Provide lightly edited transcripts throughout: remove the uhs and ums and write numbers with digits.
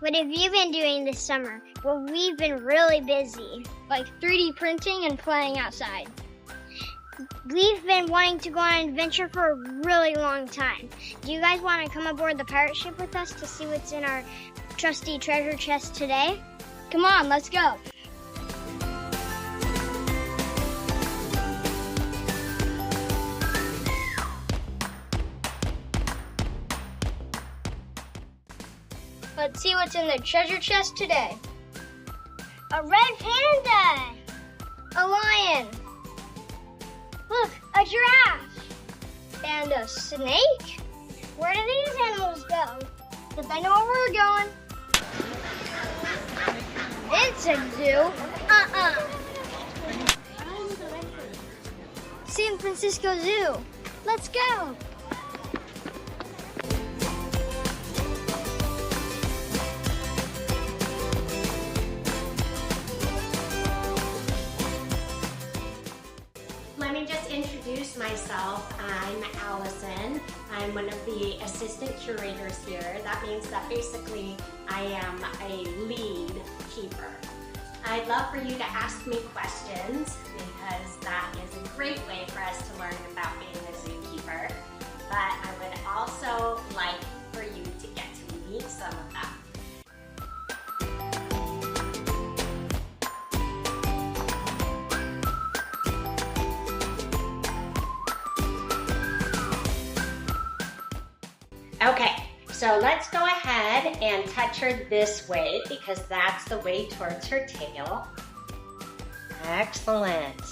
What have you been doing this summer? Well, we've been really busy. Like 3D printing and playing outside. We've been wanting to go on an adventure for a really long time. Do you guys want to come aboard the pirate ship with us to see what's in our trusty treasure chest today? Come on, let's go. Let's see what's in the treasure chest today. A red panda! A lion! Look, a giraffe! And a snake? Where do these animals go? If I know where we're going. It's a zoo. San Francisco Zoo. Let's go. Let me just introduce myself. I'm Allison. I'm one of the assistant curators here. That means that basically I am a lead keeper. I'd love for you to ask me questions because that is a great way for us to learn about being a zookeeper. But I would also like for you to get to meet some of them. Okay, so let's go ahead and touch her this way because that's the way towards her tail. Excellent.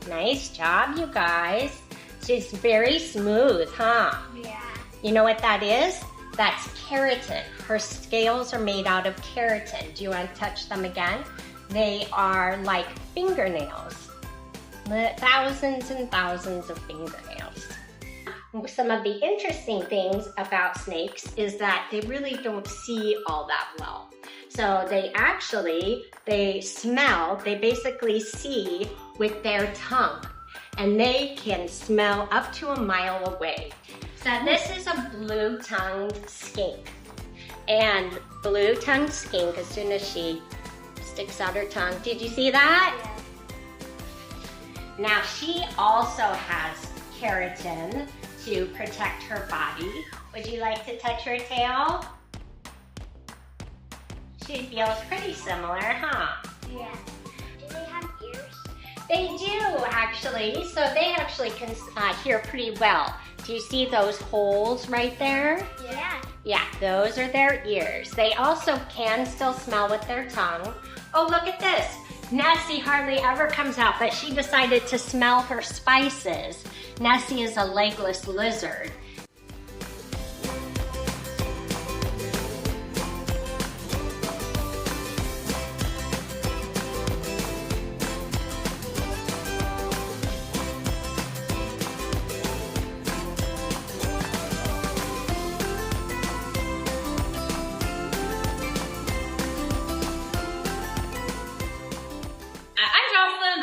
Nice job, you guys. She's very smooth, huh? Yeah. You know what that is? That's keratin. Her scales are made out of keratin. Do you want to touch them again? They are like fingernails. Thousands and thousands of fingernails. Some of the interesting things about snakes is that they really don't see all that well. So they smell, they basically see with their tongue, and they can smell up to a mile away. So this is a blue-tongued skink. And blue-tongued skink, as soon as she sticks out her tongue, did you see that? Yeah. Now she also has keratin to protect her body. Would you like to touch her tail? She feels pretty similar, huh? Yeah. Do they have ears? They do, actually. So they actually can hear pretty well. Do you see those holes right there? Yeah. Yeah, those are their ears. They also can still smell with their tongue. Oh, look at this. Nessie hardly ever comes out, but she decided to smell her spices. Nessie is a legless lizard.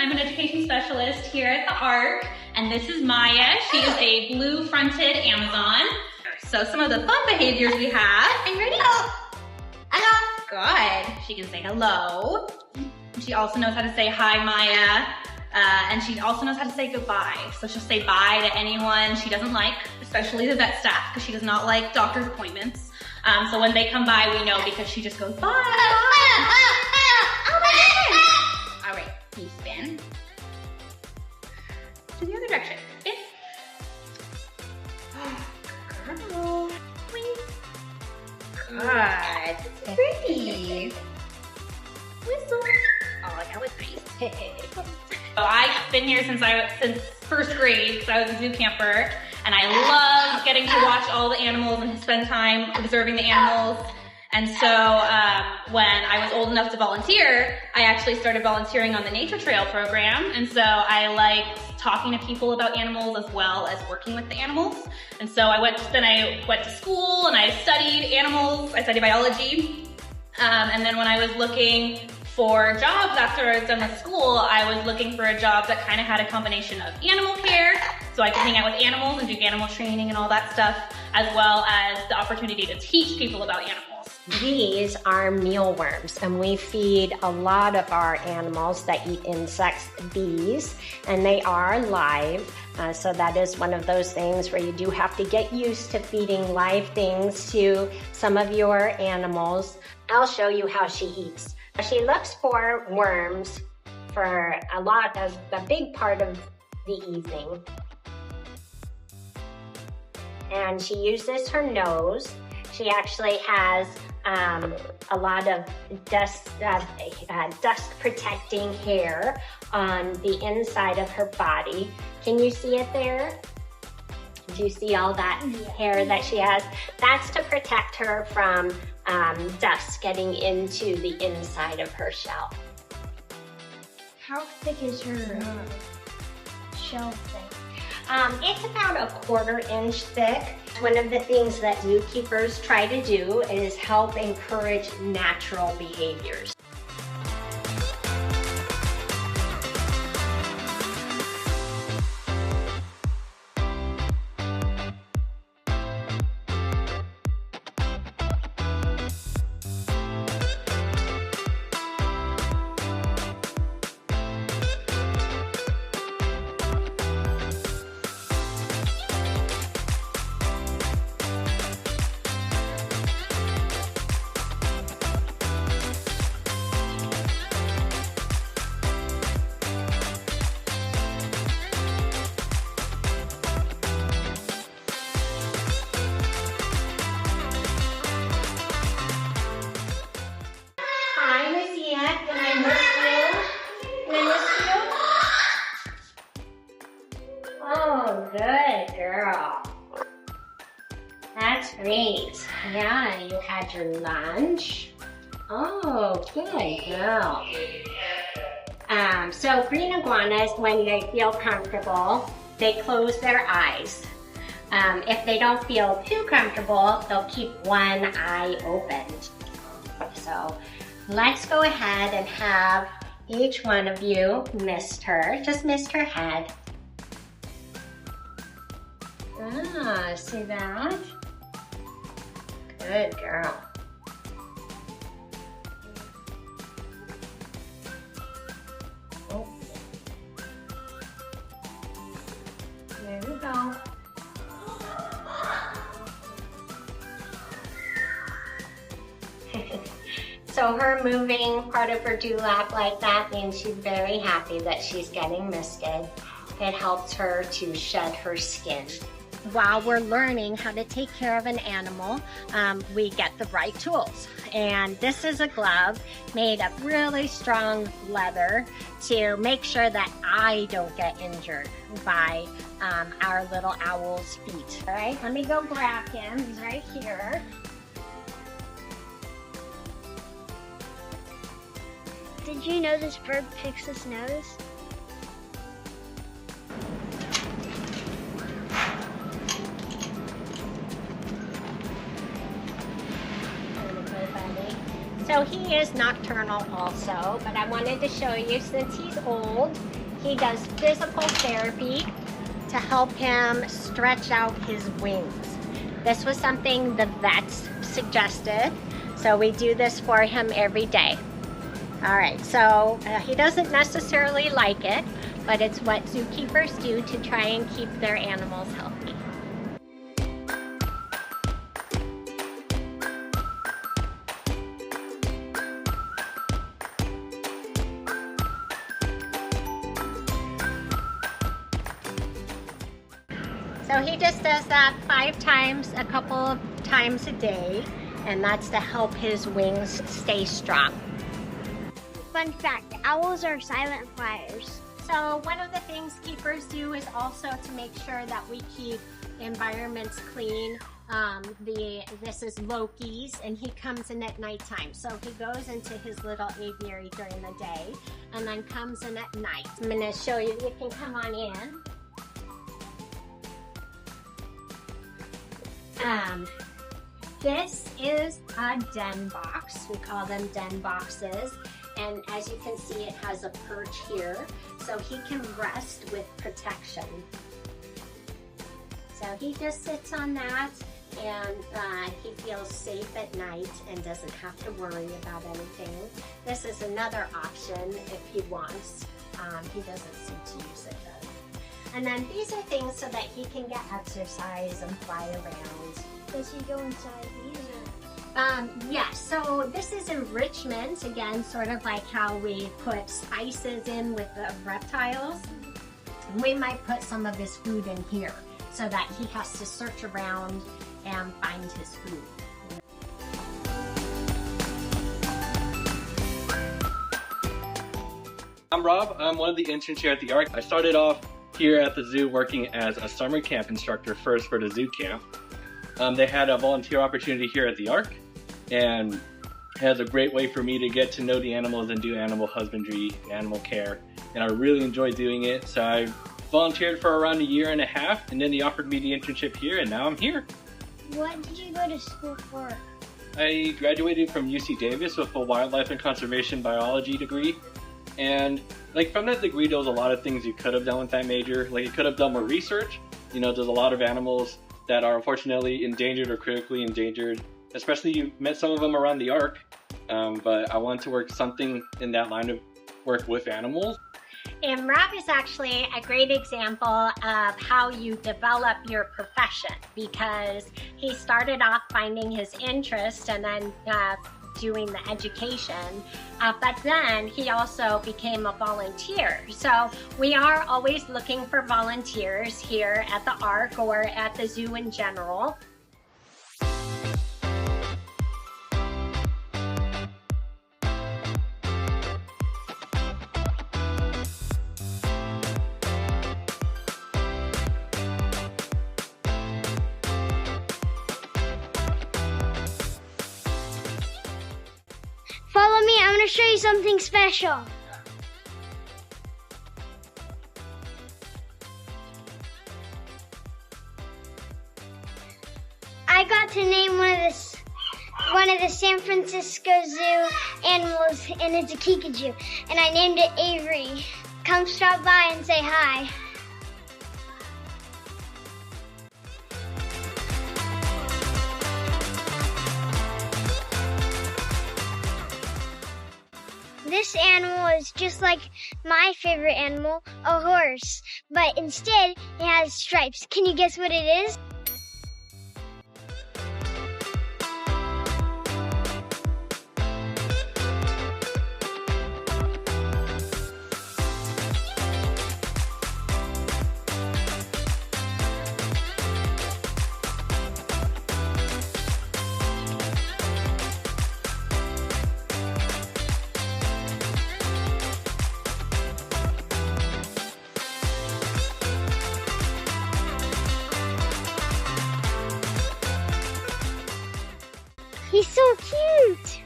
I'm an education specialist here at the ARC, and this is Maya. She is a blue-fronted Amazon. So some of the fun behaviors we have. Are you ready? Hello. Good. She can say hello. She also knows how to say hi, Maya. And she also knows how to say goodbye. So she'll say bye to anyone she doesn't like, especially the vet staff, because she does not like doctor's appointments. So when they come by, we know because she just goes bye. Oh my goodness. All right, you spin to the other direction. Spin. Girl. Good. That's pretty. Whistle. Oh, that was nice. So I've been here since first grade, because I was a zoo camper, and I love getting to watch all the animals and spend time observing the animals. And so when I was old enough to volunteer, I actually started volunteering on the Nature Trail program. And so I like talking to people about animals as well as working with the animals. And so I went to school and I studied animals. I studied biology. And then when I was looking for jobs after I was done with school, I was looking for a job that kind of had a combination of animal care, so I could hang out with animals and do animal training and all that stuff, as well as the opportunity to teach people about animals. These are mealworms, and we feed a lot of our animals that eat insects these, and they are live. So that is one of those things where you do have to get used to feeding live things to some of your animals. I'll show you how she eats. She looks for worms for a big part of the evening. And she uses her nose. She actually has a lot of dust protecting hair on the inside of her body. Can you see it there? Do you see all that hair that she has? That's to protect her from dust getting into the inside of her shell. How thick is her shell thing? It's about a 1/4 inch thick. One of the things that zookeepers try to do is help encourage natural behaviors. Oh, good girl. That's great. Yeah, you had your lunch. Oh, good girl. So green iguanas, when they feel comfortable, they close their eyes. If they don't feel too comfortable, they'll keep one eye open. So let's go ahead and have each one of you mist her. Just mist her head. Ah, see that? Good girl. Oh. There we go. So her moving part of her dewlap like that means she's very happy that she's getting misted. It helps her to shed her skin. While we're learning how to take care of an animal, we get the right tools. And this is a glove made of really strong leather to make sure that I don't get injured by our little owl's feet. All right, let me go grab him. He's right here. Did you know this bird picks its nose? So he is nocturnal also, but I wanted to show you, since he's old, he does physical therapy to help him stretch out his wings. This was something the vets suggested, so we do this for him every day. All right, so he doesn't necessarily like it, but it's what zookeepers do to try and keep their animals healthy. So he just does that 5 times, a couple of times a day, and that's to help his wings stay strong. Fun fact, owls are silent flyers. So one of the things keepers do is also to make sure that we keep environments clean. This is Loki's, and he comes in at nighttime. So he goes into his little aviary during the day and then comes in at night. I'm gonna show you, you can come on in. This is a den box. We call them den boxes. And as you can see, it has a perch here, so he can rest with protection. So he just sits on that, and he feels safe at night and doesn't have to worry about anything. This is another option if he wants. He doesn't seem to use it though. And then these are things so that he can get exercise and fly around. Does he go inside these? Yes, so this is enrichment, again, sort of like how we put spices in with the reptiles. We might put some of his food in here so that he has to search around and find his food. I'm Rob. I'm one of the interns here at the Ark. I started off here at the zoo working as a summer camp instructor first for the zoo camp. They had a volunteer opportunity here at the Ark, and it was a great way for me to get to know the animals and do animal husbandry, animal care, and I really enjoyed doing it. So I volunteered for around 1.5 years, and then they offered me the internship here, and now I'm here. What did you go to school for? I graduated from UC Davis with a wildlife and conservation biology degree, and like from that degree there was a lot of things you could have done with that major. Like you could have done more research. You know, there's a lot of animals that are unfortunately endangered or critically endangered, especially you met some of them around the Ark, but I wanted to work something in that line of work with animals. And Rob is actually a great example of how you develop your profession, because he started off finding his interest and then doing the education, but then he also became a volunteer. So we are always looking for volunteers here at the Ark or at the zoo in general. Follow me, I'm gonna show you something special. I got to name one of the San Francisco Zoo animals, and it's a Kinkajou, and I named it Avery. Come stop by and say hi. This animal is just like my favorite animal, a horse, but instead it has stripes. Can you guess what it is? He's so cute!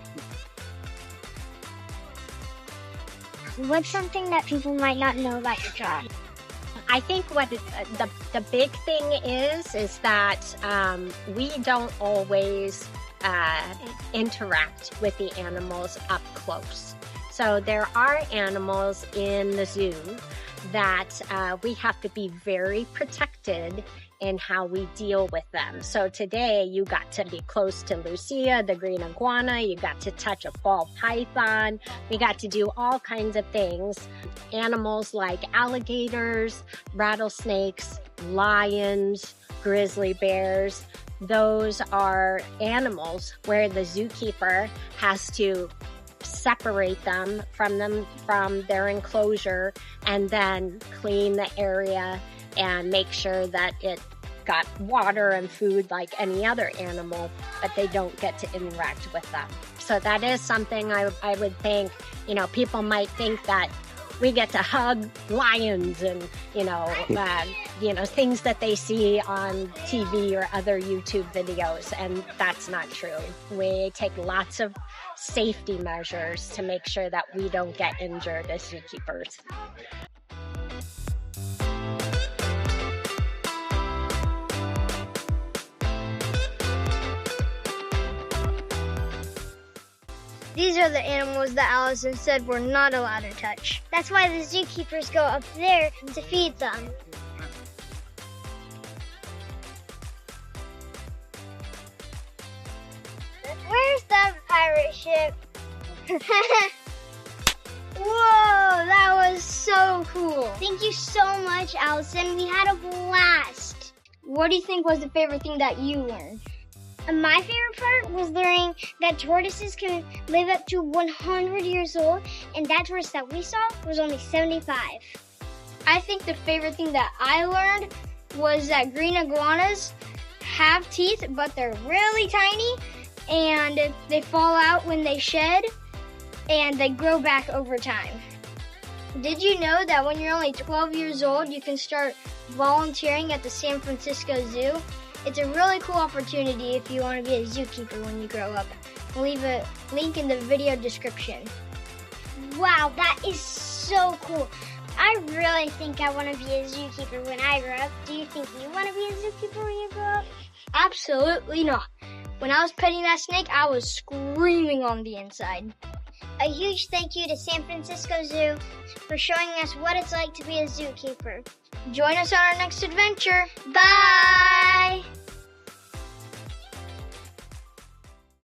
What's something that people might not know about your job? I think what the big thing is that we don't always interact with the animals up close. So there are animals in the zoo that we have to be very protected in how we deal with them. So today you got to be close to Lucia, the green iguana, you got to touch a ball python, we got to do all kinds of things. Animals like alligators, rattlesnakes, lions, grizzly bears, those are animals where the zookeeper has to separate them from their enclosure and then clean the area and make sure that it got water and food like any other animal, but they don't get to interact with them. So that is something I would think, you know, people might think that we get to hug lions and, things that they see on TV or other YouTube videos, and that's not true. We take lots of safety measures to make sure that we don't get injured as zookeepers. These are the animals that Allison said we're not allowed to touch. That's why the zookeepers go up there to feed them. ship. Whoa, that was so cool. Thank you so much, Allison. We had a blast. What do you think was the favorite thing that you learned? My favorite part was learning that tortoises can live up to 100 years old, and that tortoise that we saw was only 75. I think the favorite thing that I learned was that green iguanas have teeth, but they're really tiny, and they fall out when they shed, and they grow back over time. Did you know that when you're only 12 years old, you can start volunteering at the San Francisco Zoo? It's a really cool opportunity if you want to be a zookeeper when you grow up. I'll leave a link in the video description. Wow, that is so cool. I really think I want to be a zookeeper when I grow up. Do you think you want to be a zookeeper when you grow up? Absolutely not. When I was petting that snake, I was screaming on the inside. A huge thank you to San Francisco Zoo for showing us what it's like to be a zookeeper. Join us on our next adventure. Bye!